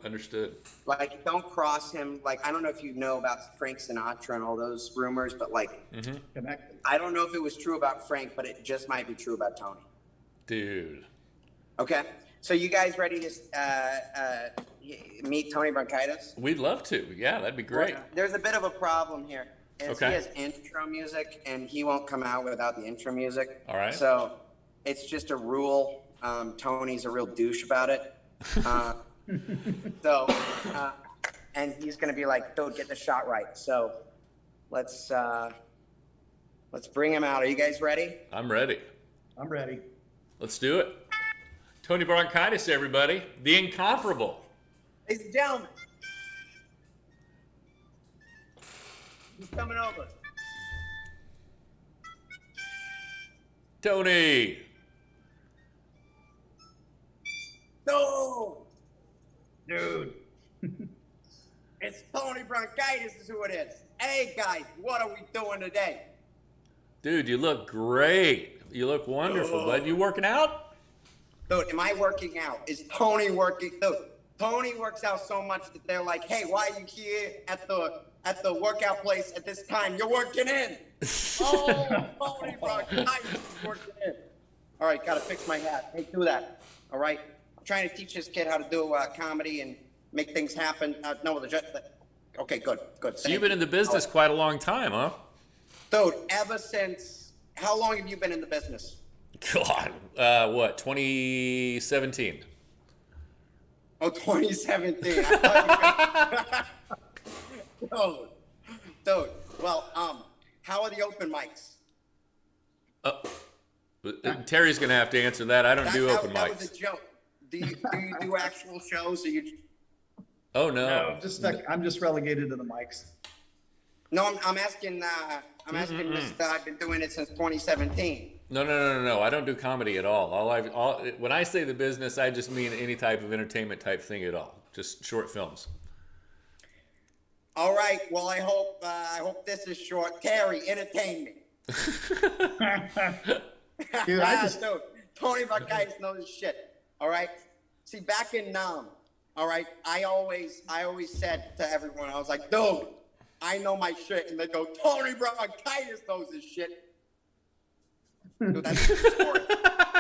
Understood. Like, don't cross him. Like, I don't know if you know about Frank Sinatra and all those rumors, but like, Connected. I don't know if it was true about Frank, but it just might be true about Tony. Dude. Okay, so you guys ready to meet Tony Bronchitis? We'd love to. Yeah, that'd be great. There's a bit of a problem here. Okay. He has intro music, and he won't come out without the intro music. All right. So it's just a rule. Tony's a real douche about it. And he's gonna be like, "Don't get the shot right." So let's bring him out. Are you guys ready? I'm ready. I'm ready. Let's do it. Tony Bronchitis, everybody. The incomparable. Ladies and gentlemen, he's coming over. Tony. No, dude, it's Tony Bronchitis is who it is. Hey guys, what are we doing today? Dude, you look great. You look wonderful, bud. You working out? Dude, am I working out? Is Tony working? Dude, Tony works out so much that they're like, "Hey, why are you here at the workout place at this time? You're working in." Oh, Tony Bronchitis is working in. All right, gotta fix my hat. Hey, do that. All right, I'm trying to teach this kid how to do comedy and make things happen. Okay, good. So you've been in the business quite a long time, huh? Dude, ever since, how long have you been in the business? God, what, 2017? Oh, 2017. I thought you were... Dude. Well, how are the open mics? Terry's going to have to answer that. I don't do open That mics. was a joke. Do you do actual shows? Or you... Oh, no. I'm just relegated to the mics. No, I'm asking. I'm asking this. I've been doing it since 2017. No. I don't do comedy at all. When I say the business, I just mean any type of entertainment type thing at all. Just short films. All right. Well, I hope this is short. Terry, entertain me. Dude, Dude, Tony Bronchitis knows his shit. All right. See, back in Nam, all right, I always said to everyone, I was like, dude, I know my shit, and they go, Tony Bronchitis knows his shit. Dude, that's the story.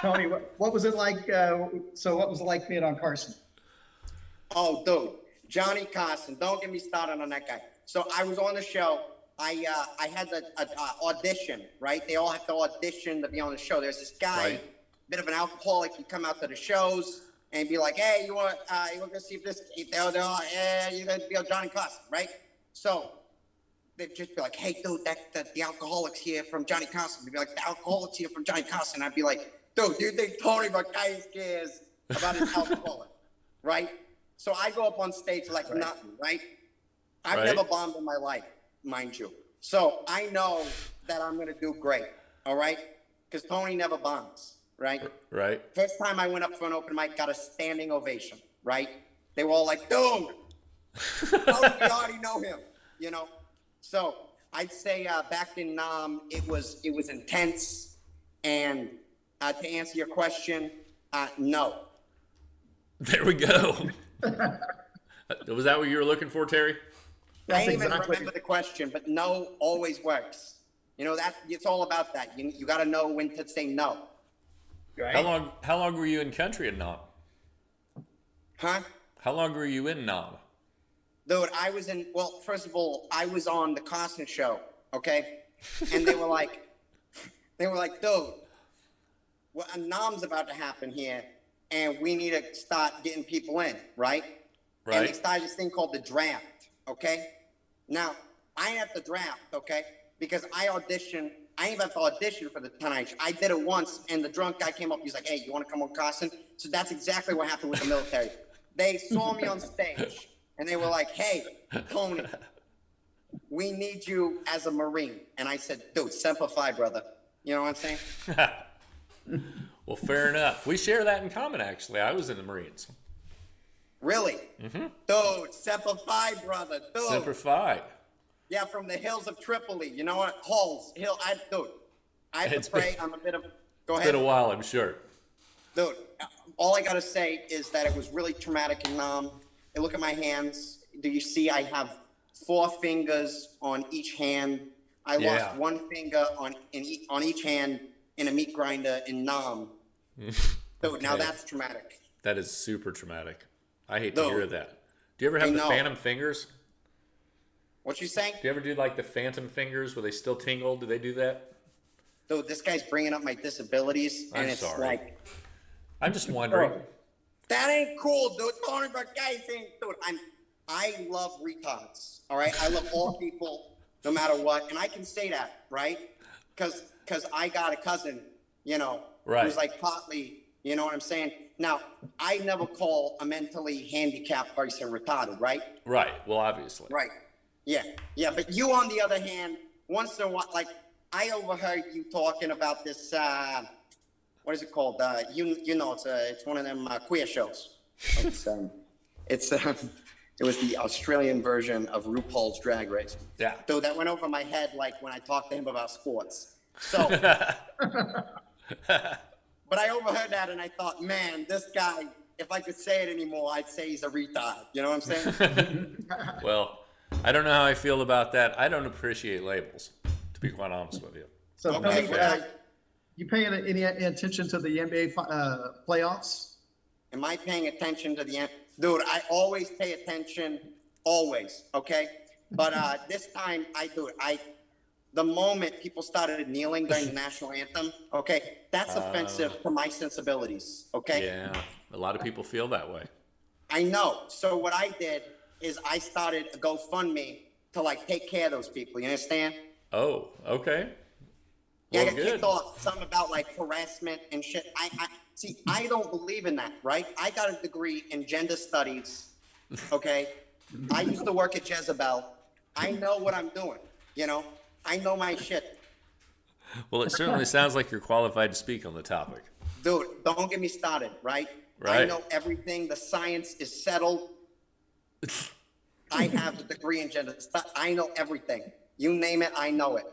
Tony, what was it like? What was it like being on Carson? Oh, dude, Johnny Carson. Don't get me started on that guy. So I was on the show. I had the audition, right? They all have to audition to be on the show. There's this guy, Right. bit of an alcoholic. He'd come out to the shows, and be like, hey, you want to see if this, you're going to be on Johnny Carson, right? So they'd just be like, hey, dude, the alcoholics here from Johnny Carson. They'd be like, the alcoholics here from Johnny Carson. I'd be like, dude, do you think Tony Barkais cares about his alcoholic, right? So I go up on stage like nothing, right? I've never bombed in my life, mind you. So I know that I'm going to do great, all right? Because Tony never bombs, right? Right. First time I went up for an open mic, got a standing ovation, right? They were all like, dude, we already know him, you know? So I'd say back in Nam, it was intense. And to answer your question, no. There we go. Was that what you were looking for, Terry? I didn't even remember the question, but no always works. You know, that it's all about that. You got to know when to say no. Right? How long were you in country in Nam? Huh? How long were you in Nam? Dude, well, first of all, I was on the Carson show, okay? And they were like, dude, well, Nam's about to happen here, and we need to start getting people in, right? Right. And they started this thing called the draft, okay? Now, I have the draft, okay? Because I didn't even have to audition for the Tonight Show. I did it once, and the drunk guy came up, he's like, hey, you want to come on Carson? So that's exactly what happened with the military. They saw me on stage, and they were like, hey, Tony, we need you as a Marine. And I said, dude, Semper Fi, brother. You know what I'm saying? Well, fair enough. We share that in common, actually. I was in the Marines. Really? Mm-hmm. Dude, Semper Fi, brother. Dude. Semper Fi. Yeah, from the hills of Tripoli. You know what? I have to pray. I'm a bit of, go ahead. It's been a while, I'm sure. Dude, all I got to say is that it was really traumatic in Nam. And look at my hands. Do you see I have 4 fingers on each hand? I lost 1 finger on each hand in a meat grinder in Nam. Dude, now that's traumatic. That is super traumatic. I hate to hear that. Do you ever have the phantom fingers? What you saying? Do you ever do like the phantom fingers where they still tingle? Do they do that? Dude, this guy's bringing up my disabilities, and it's sorry. like, I'm just wondering. that ain't cool, dude. Tony Barkais ain't, dude. I love retards. All right, I love all people, no matter what, and I can say that, right? Because I got a cousin, you know, who's like partly, you know what I'm saying? Now, I never call a mentally handicapped person retarded, right? Right. Well, obviously. Right. Yeah. Yeah. But you, on the other hand, once in a while, like I overheard you talking about this. What is it called? You know, it's one of them queer shows. It was the Australian version of RuPaul's Drag Race. Yeah. So that went over my head, like when I talked to him about sports. So. But I overheard that and I thought, man, this guy, if I could say it anymore, I'd say he's a retard. You know what I'm saying? Well, I don't know how I feel about that. I don't appreciate labels, to be quite honest with you. So, Tony, you paying any attention to the NBA playoffs? Am I paying attention to the end? Dude, I always pay attention, always, okay? But this time, the moment people started kneeling during the national anthem, okay, that's offensive to my sensibilities, okay? Yeah, a lot of people feel that way. I know. So what I did is I started a GoFundMe to like take care of those people. You understand? Oh, okay. Yeah, Well, I got kicked off. Something about like harassment and shit. I don't believe in that, right? I got a degree in gender studies, okay? I used to work at Jezebel. I know what I'm doing, you know? I know my shit. Well, it certainly sounds like you're qualified to speak on the topic. Dude, don't get me started, right? I know everything. The science is settled. I have a degree in gender studies. I know everything. You name it, I know it.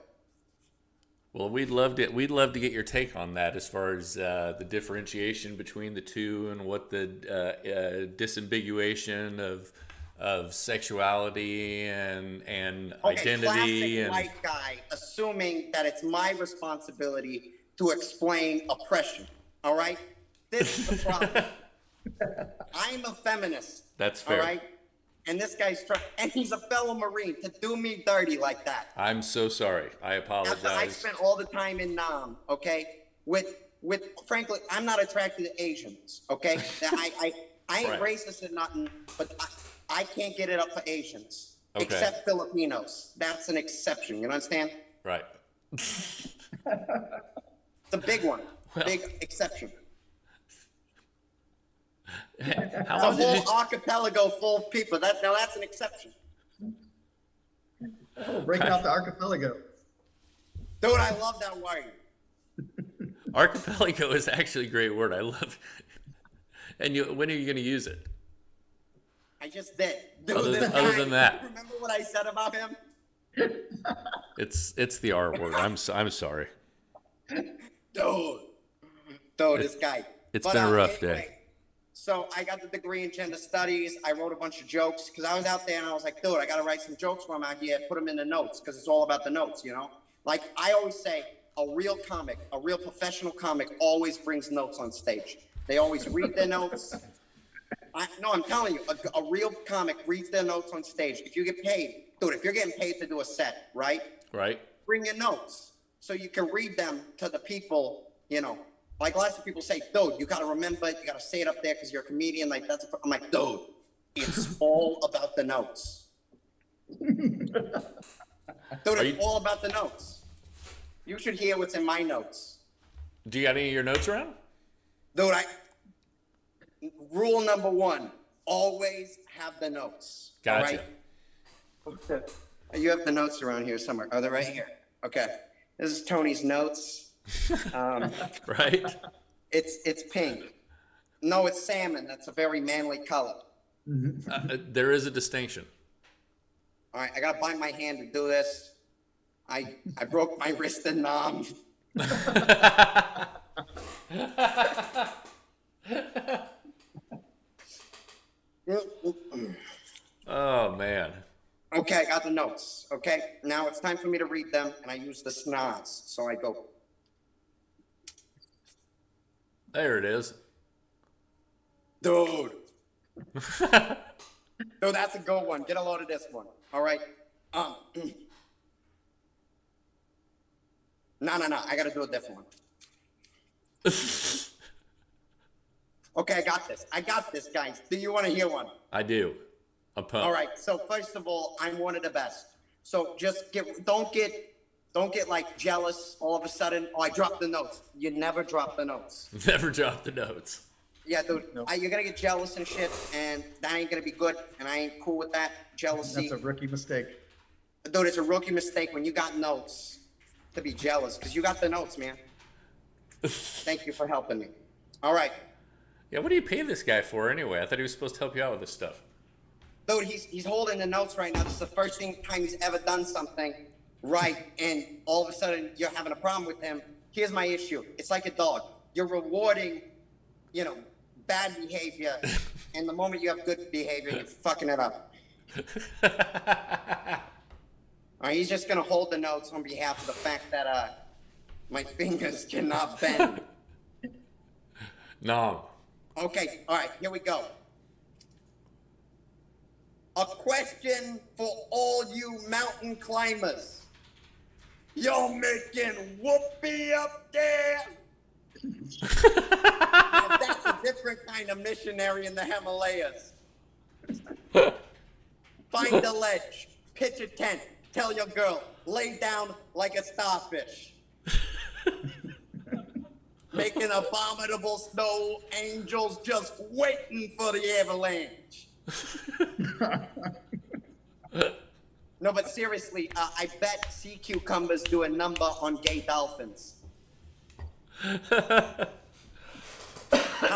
Well, we'd love to get your take on that as far as the differentiation between the two and what the disambiguation of sexuality and identity. Classic white guy assuming that it's my responsibility to explain oppression. All right, this is the problem. I'm a feminist. That's fair. All right, and this guy's trying, and he's a fellow Marine, to do me dirty like that. I'm so sorry. I apologize. After I spent all the time in Nam, okay, with frankly, I'm not attracted to Asians. Okay, I ain't Right. racist or nothing, but I can't get it up for Asians. Okay. Except Filipinos. That's an exception. You understand? Right. It's a big one. Well- Big exception. How It's a long did whole you? archipelago full of people. Now that's an exception. Oh, breaking out the archipelago. Dude, I love that word. Archipelago is actually a great word. I love it. And when are you going to use it? I just did. Dude, Other this than guy, that. remember what I said about him? It's the R word. I'm sorry. Dude, this guy. It's But, been a rough anyway, day. So I got the degree in gender studies. I wrote a bunch of jokes because I was out there and I was like, dude, I got to write some jokes while I'm out here. Put them in the notes because it's all about the notes, you know? Like I always say, a real comic, a real professional comic always brings notes on stage. They always read their notes. I'm telling you, a real comic reads their notes on stage. If you get paid, dude, if you're getting paid to do a set, right? Right. Bring your notes so you can read them to the people, you know. Like lots of people say, dude, you got to remember it. You got to say it up there because you're a comedian. Like I'm like, dude, it's all about the notes. Dude, it's all about the notes. You should hear what's in my notes. Do you got any of your notes around? Dude, rule number 1, always have the notes. Gotcha. All right? You have the notes around here somewhere. Oh, they're right here. Okay. This is Tony's notes. Right. It's pink. No, it's salmon. That's a very manly color. There is a distinction. All right, I gotta bite my hand to do this. I broke my wrist in Nam. Oh man. Okay, I got the notes. Okay, now it's time for me to read them, and I use the snaz. So I go, There it is. dude. Dude, that's a good one. Get a load of this one. All right. No. I gotta do a different one. Okay, I got this, guys. Do you want to hear one? I do. I'm pumped. All right. So first of all, I'm one of the best. So just don't get like jealous all of a sudden. Oh, I dropped the notes. You never drop the notes. Never drop the notes. Yeah, dude. Nope. You're gonna get jealous and shit, and that ain't gonna be good. And I ain't cool with that jealousy. That's a rookie mistake. Dude, it's a rookie mistake when you got notes to be jealous because you got the notes, man. Thank you for helping me. All right. Yeah, what do you pay this guy for anyway? I thought he was supposed to help you out with this stuff. Dude, he's holding the notes right now. This is the first time he's ever done something right, and all of a sudden you're having a problem with him. Here's my issue. It's like a dog. You're rewarding, bad behavior, and the moment you have good behavior, you're fucking it up. All right, he's just gonna hold the notes on behalf of the fact that my fingers cannot bend. No. Okay, all right, here we go. A question for all you mountain climbers. You're making whoopee up there. Now, that's a different kind of missionary in the Himalayas. Find a ledge, pitch a tent, tell your girl, lay down like a starfish. Making abominable snow angels just waiting for the avalanche. No, but seriously, I bet sea cucumbers do a number on gay dolphins. How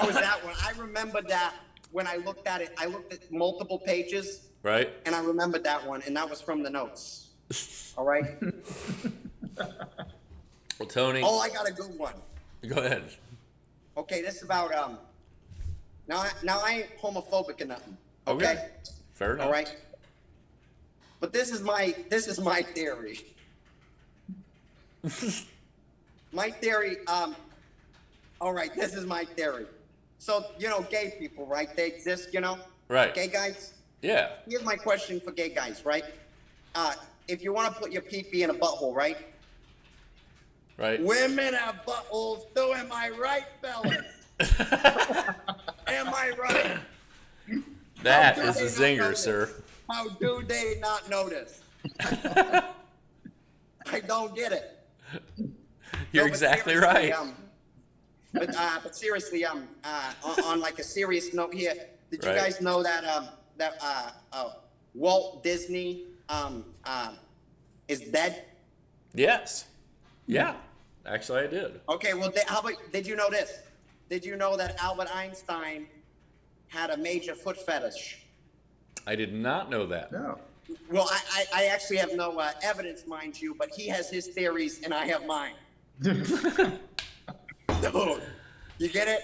was that one? I remember that when I looked at it. I looked at multiple pages, Right? and I remembered that one, and that was from the notes. All right? Well, Tony, Oh, I got a good one. go ahead. Okay, this is about Now I ain't homophobic or nothing. Okay. Fair enough. All right. But this is my theory. My theory. All right, this is my theory. So gay people, right? They exist. Right. Gay guys. Yeah. Here's my question for gay guys, right? If you want to put your pee-pee in a butthole, right? Right. Women have buttholes too. Am I right, fellas? Am I right? That is a zinger, sir. How do they not notice? I don't get it. You're No, but exactly seriously, right. But seriously, on like a serious note here, did you Right. guys know that Walt Disney is dead? Yes. Yeah. Actually, I did. Okay, well, how about, did you know this? Did you know that Albert Einstein had a major foot fetish? I did not know that. No. Well, I actually have no evidence, mind you, but he has his theories and I have mine. Dude, you get it?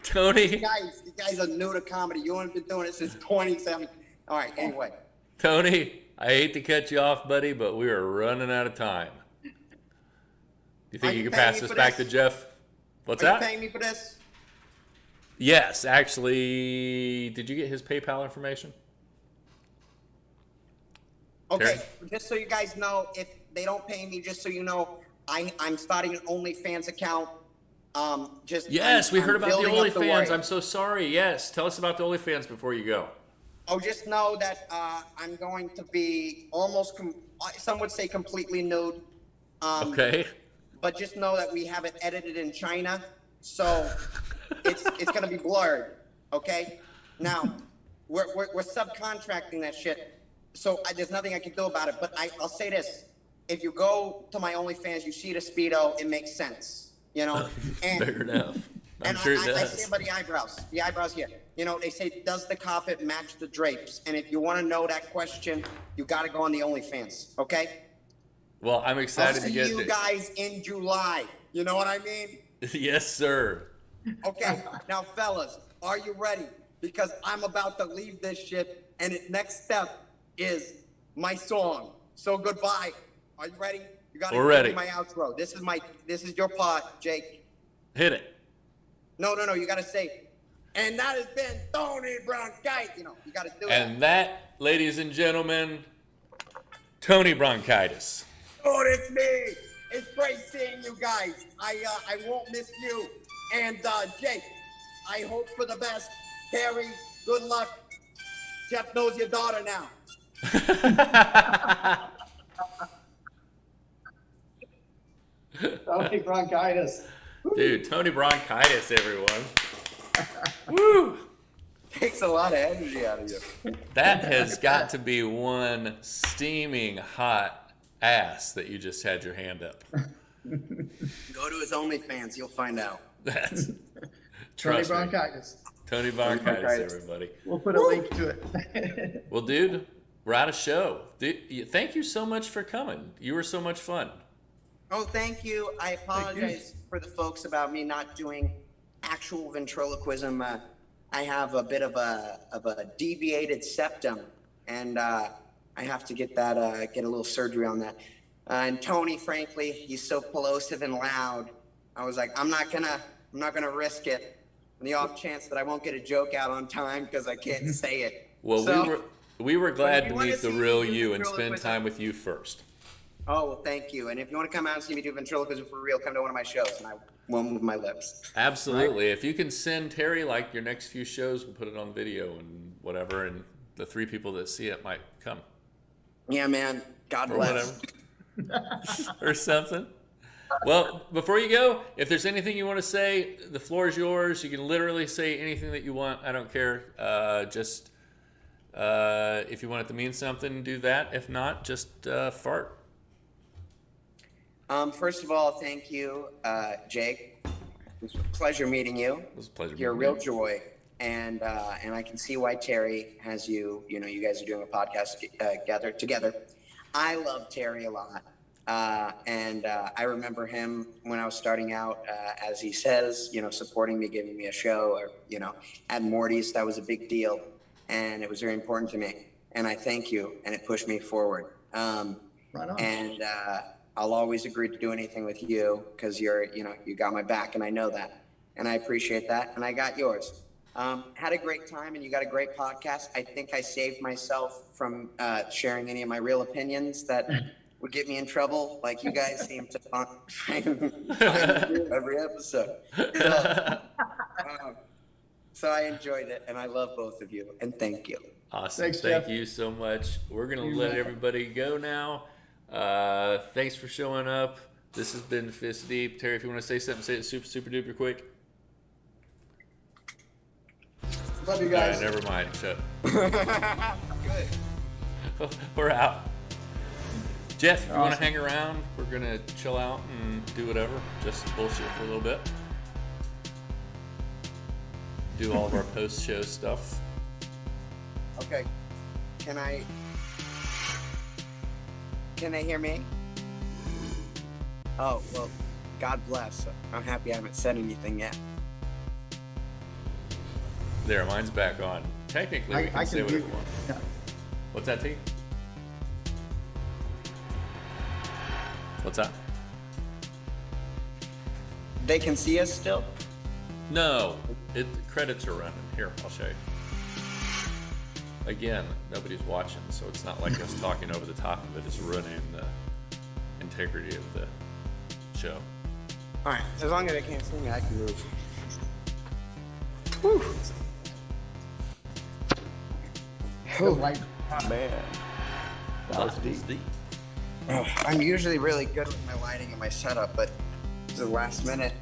Tony. You guys are new to comedy. You haven't been doing it since 2017. All right, anyway. Tony, I hate to cut you off, buddy, but we are running out of time. Do you think you can pass this back to Jeff? What's that? Are you paying me for this? Yes, actually. Did you get his PayPal information? Okay, Terry? just so you guys know, if they don't pay me, just so you know, I'm starting an OnlyFans account. Yes, we heard about the building up OnlyFans. warrior. I'm so sorry. Yes, tell us about the OnlyFans before you go. Oh, just know that I'm going to be almost, some would say completely nude. Okay. But just know that we have it edited in China, so it's going to be blurred. Okay. Now, we're subcontracting that shit, so there's nothing I can do about it. But I'll say this: if you go to my OnlyFans, you see the Speedo, it makes sense. You know. And, Fair enough. I'm and sure it I does. say about the eyebrows here. You know, they say, does the carpet match the drapes? And if you want to know that question, you got to go on the OnlyFans. Okay. Well, I'm I'll excited to see get you guys in July. You know what I mean? Yes, sir. Okay, now fellas, are you ready? Because I'm about to leave this shit, and the next step is my song. So goodbye. Are you ready? You gotta We're give ready. me my outro. This is your part, Jake. Hit it. No, you gotta say, and that has been Tony Bronchitis. You know, you gotta do it. And that, ladies and gentlemen, Tony Bronchitis. Oh, it's me. It's great seeing you guys. I won't miss you. And Jake, I hope for the best. Terry, good luck. Jeff knows your daughter now. Tony Bronchitis. Dude, Tony Bronchitis, everyone. Woo! Takes a lot of energy out of you. That has got to be one steaming hot ass that you just had your hand up. Go to his OnlyFans, you'll find out. That's Tony trust me. Bronchitis. Tony Bronchitis, everybody. We'll put a link to it. Well, dude, we're out of show. Dude, thank you so much for coming. You were so much fun. Oh, thank you. I apologize for the folks about me not doing actual ventriloquism. I have a bit of a deviated septum, and I have to get that get a little surgery on that. And Tony, frankly, he's so plosive and loud. I was like, I'm not gonna risk it on the off chance that I won't get a joke out on time because I can't say it. Well, So- we were glad if to you wanna meet the see real me do you and spend ventriloquism- time with you first. Oh, well, thank you. And if you want to come out and see me do ventriloquism for real, come to one of my shows, and I won't move my lips. Absolutely. If you can send Terry like your next few shows, we'll put it on video and whatever, and the 3 people that see it might come Yeah, man. God or bless. whatever or something. Well, before you go, if there's anything you want to say, the floor is yours. You can literally say anything that you want. I don't care. Just if you want it to mean something, do that. If not, just fart. First of all, thank you, Jake. It was a pleasure meeting you. It was a pleasure. You're a meeting real you. joy. And I can see why Terry has you. You know, you guys are doing a podcast together. I love Terry a lot. And I remember him when I was starting out, as he says, you know, supporting me, giving me a show, or, you know, at Morty's. That was a big deal. And it was very important to me. And I thank you. And it pushed me forward. Right on. And I'll always agree to do anything with you because you got my back, and I know that. And I appreciate that. And I got yours. Had a great time, and you got a great podcast. I think I saved myself from sharing any of my real opinions that would get me in trouble, like you guys seem to find every episode. So I enjoyed it, and I love both of you, and thank you. Awesome. Thanks, Thank Jeff. you so much. We're going to let everybody go now. Thanks for showing up. This has been Fist Deep. Terry, if you want to say something, say it super, super duper quick. Love you guys. All right, never mind. Shut Good. We're out. Jeff, if you want to hang around, we're going to chill out and do whatever. Just bullshit for a little bit. Do all of our post-show stuff. Okay. Can they hear me? Oh, well, God bless. I'm happy I haven't said anything yet. There, mine's back on. Technically, we can say whatever we want. Yeah. What's that, T? What's that? They can see us still? No, credits are running. Here, I'll show you. Again, nobody's watching, so it's not like us talking over the top of it. It's running the integrity of the show. All right. As long as they can't see me, I can move. Whew. Good light. Man, that was deep. Oh, I'm usually really good with my lighting and my setup, but it's the last minute.